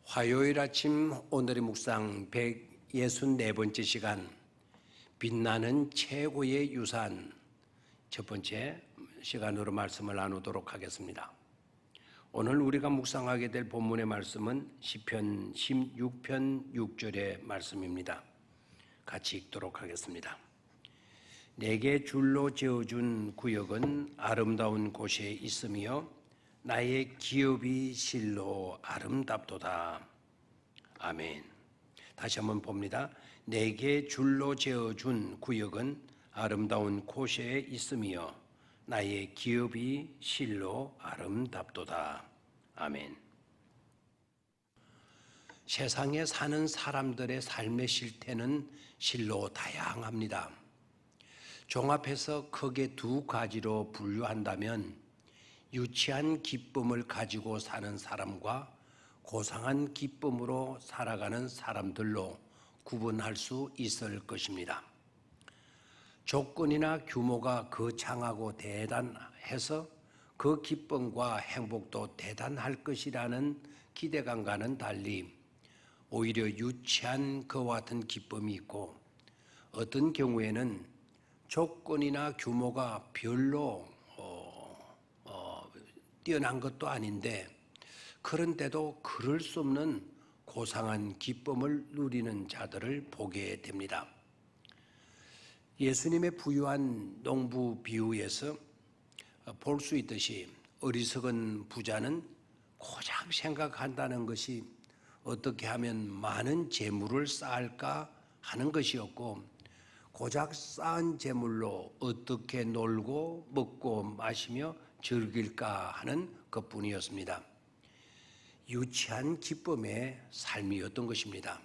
화요일 아침 오늘의 묵상 164번째 시간 빛나는 최고의 유산 첫 번째 시간으로 말씀을 나누도록 하겠습니다. 오늘 우리가 묵상하게 될 본문의 말씀은 시편 16편 6절의 말씀입니다. 같이 읽도록 하겠습니다. 내게 줄로 지어준 구역은 아름다운 곳에 있으며 나의 기업이 실로 아름답도다. 아멘. 다시 한번 봅니다. 내게 줄로 지어준 구역은 아름다운 곳에 있으며 나의 기업이 실로 아름답도다. 아멘. 세상에 사는 사람들의 삶의 실태는 실로 다양합니다. 종합해서 크게 두 가지로 분류한다면 유치한 기쁨을 가지고 사는 사람과 고상한 기쁨으로 살아가는 사람들로 구분할 수 있을 것입니다. 조건이나 규모가 거창하고 대단해서 그 기쁨과 행복도 대단할 것이라는 기대감과는 달리 오히려 유치한 그와 같은 기쁨이 있고 어떤 경우에는 조건이나 규모가 별로 뛰어난 것도 아닌데 그런데도 그럴 수 없는 고상한 기쁨을 누리는 자들을 보게 됩니다. 예수님의 부유한 농부 비유에서 볼 수 있듯이 어리석은 부자는 고작 생각한다는 것이 어떻게 하면 많은 재물을 쌓을까 하는 것이었고 고작 쌓은 재물로 어떻게 놀고 먹고 마시며 즐길까 하는 것뿐이었습니다. 유치한 기쁨의 삶이었던 것입니다.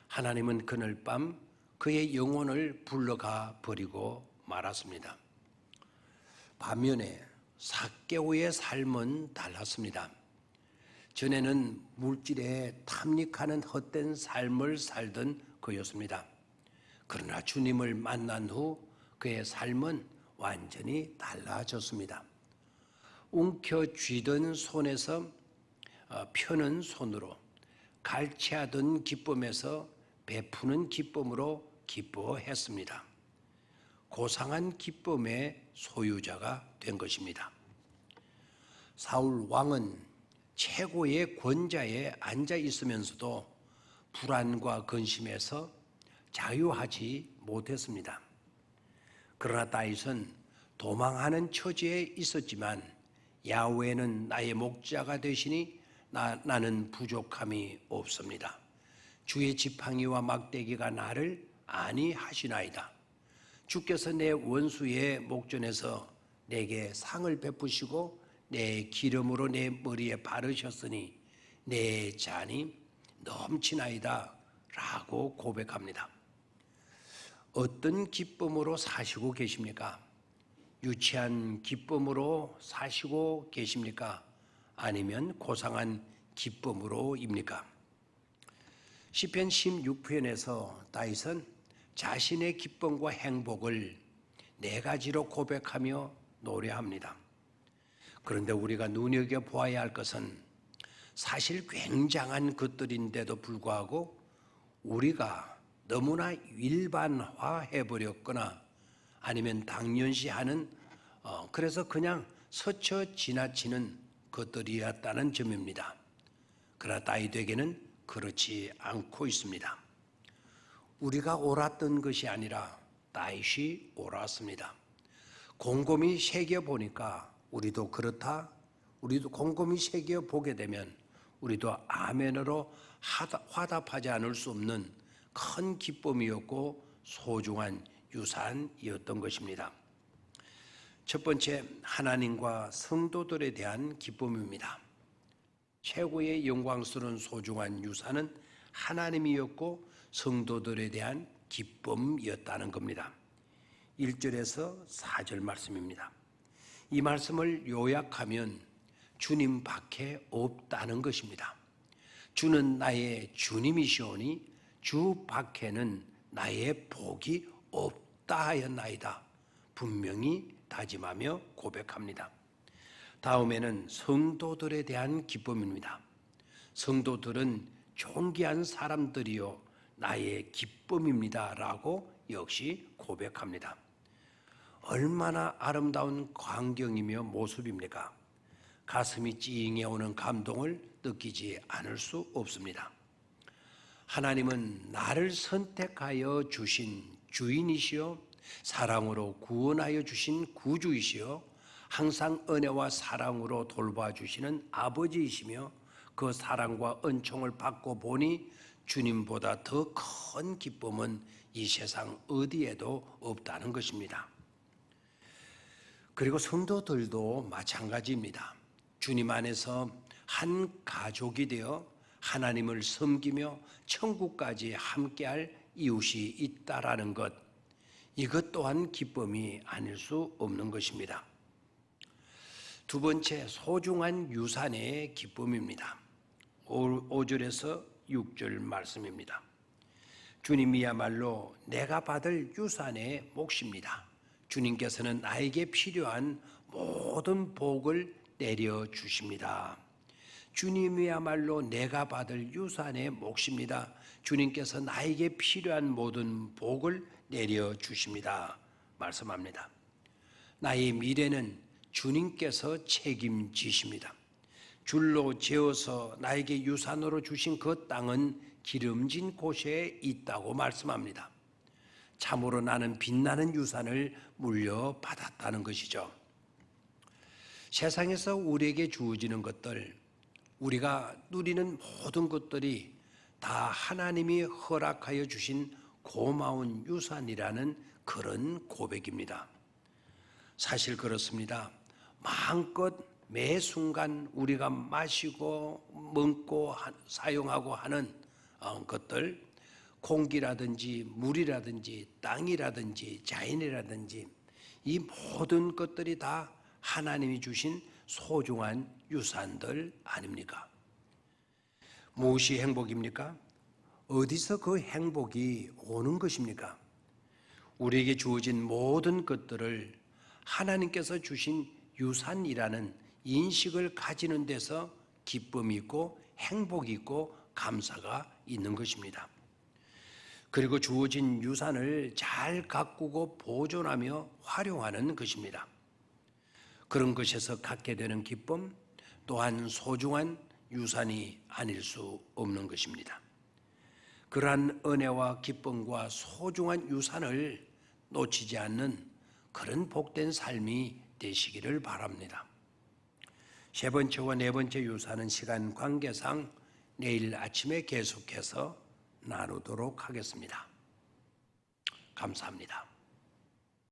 하나님은 그날 밤 그의 영혼을 불러가 버리고 말았습니다. 반면에 삭개오의 삶은 달랐습니다. 전에는 물질에 탐닉하는 헛된 삶을 살던 그였습니다. 그러나 주님을 만난 후 그의 삶은 완전히 달라졌습니다. 움켜쥐던 손에서 펴는 손으로, 갈취하던 기쁨에서 베푸는 기쁨으로 기뻐했습니다. 고상한 기쁨의 소유자가 된 것입니다. 사울 왕은 최고의 권좌에 앉아 있으면서도 불안과 근심에서 자유하지 못했습니다. 그러나 다윗은 도망하는 처지에 있었지만 야훼는 나의 목자가 되시니 나는 부족함이 없습니다. 주의 지팡이와 막대기가 나를 안위하시나이다. 주께서 내 원수의 목전에서 내게 상을 베푸시고 내 기름으로 내 머리에 바르셨으니 내 잔이 넘치나이다 라고 고백합니다. 어떤 기쁨으로 사시고 계십니까? 유치한 기쁨으로 사시고 계십니까? 아니면 고상한 기쁨으로입니까? 시편 16편에서 다윗은 자신의 기쁨과 행복을 네 가지로 고백하며 노래합니다. 그런데 우리가 눈여겨보아야 할 것은 사실 굉장한 것들인데도 불구하고 우리가 너무나 일반화해버렸거나 아니면 당연시하는 그래서 그냥 스쳐 지나치는 것들이었다는 점입니다. 그러나 다윗에게는 그렇지 않고 있습니다. 우리가 옳았던 것이 아니라 다윗이 옳았습니다. 곰곰이 새겨보니까 우리도 그렇다. 우리도 곰곰이 새겨보게 되면 우리도 아멘으로 화답하지 않을 수 없는 큰 기쁨이었고 소중한 유산이었던 것입니다. 첫 번째, 하나님과 성도들에 대한 기쁨입니다. 최고의 영광스러운 소중한 유산은 하나님이었고 성도들에 대한 기쁨이었다는 겁니다. 1절에서 4절 말씀입니다. 이 말씀을 요약하면 주님 밖에 없다는 것입니다. 주는 나의 주님이시오니 주 밖에는 나의 복이 없다 하였나이다. 분명히 다짐하며 고백합니다. 다음에는 성도들에 대한 기쁨입니다. 성도들은 존귀한 사람들이요 나의 기쁨입니다라고 역시 고백합니다. 얼마나 아름다운 광경이며 모습입니까? 가슴이 찡해 오는 감동을 느끼지 않을 수 없습니다. 하나님은 나를 선택하여 주신 주인이시요 사랑으로 구원하여 주신 구주이시요 항상 은혜와 사랑으로 돌봐주시는 아버지이시며 그 사랑과 은총을 받고 보니 주님보다 더 큰 기쁨은 이 세상 어디에도 없다는 것입니다. 그리고 성도들도 마찬가지입니다. 주님 안에서 한 가족이 되어 하나님을 섬기며 천국까지 함께할 이웃이 있다라는 것, 이것 또한 기쁨이 아닐 수 없는 것입니다. 두 번째, 소중한 유산의 기쁨입니다. 5절에서 6절 말씀입니다. 주님이야말로 내가 받을 유산의 몫입니다. 주님께서는 나에게 필요한 모든 복을 내려주십니다. 주님이야말로 내가 받을 유산의 몫입니다. 주님께서 나에게 필요한 모든 복을 내려주십니다. 말씀합니다. 나의 미래는 주님께서 책임지십니다. 줄로 재어서 나에게 유산으로 주신 그 땅은 기름진 곳에 있다고 말씀합니다. 참으로 나는 빛나는 유산을 물려받았다는 것이죠. 세상에서 우리에게 주어지는 것들, 우리가 누리는 모든 것들이 다 하나님이 허락하여 주신 고마운 유산이라는 그런 고백입니다. 사실 그렇습니다. 마음껏 매 순간 우리가 마시고 먹고 사용하고 하는 것들, 공기라든지 물이라든지 땅이라든지 자연이라든지 이 모든 것들이 다 하나님이 주신 소중한 유산들 아닙니까? 무엇이 행복입니까? 어디서 그 행복이 오는 것입니까? 우리에게 주어진 모든 것들을 하나님께서 주신 유산이라는 인식을 가지는 데서 기쁨이 있고 행복이 있고 감사가 있는 것입니다. 그리고 주어진 유산을 잘 가꾸고 보존하며 활용하는 것입니다. 그런 것에서 갖게 되는 기쁨 또한 소중한 유산이 아닐 수 없는 것입니다. 그러한 은혜와 기쁨과 소중한 유산을 놓치지 않는 그런 복된 삶이 되시기를 바랍니다. 세 번째와 네 번째 유산은 시간 관계상 내일 아침에 계속해서 나누도록 하겠습니다. 감사합니다.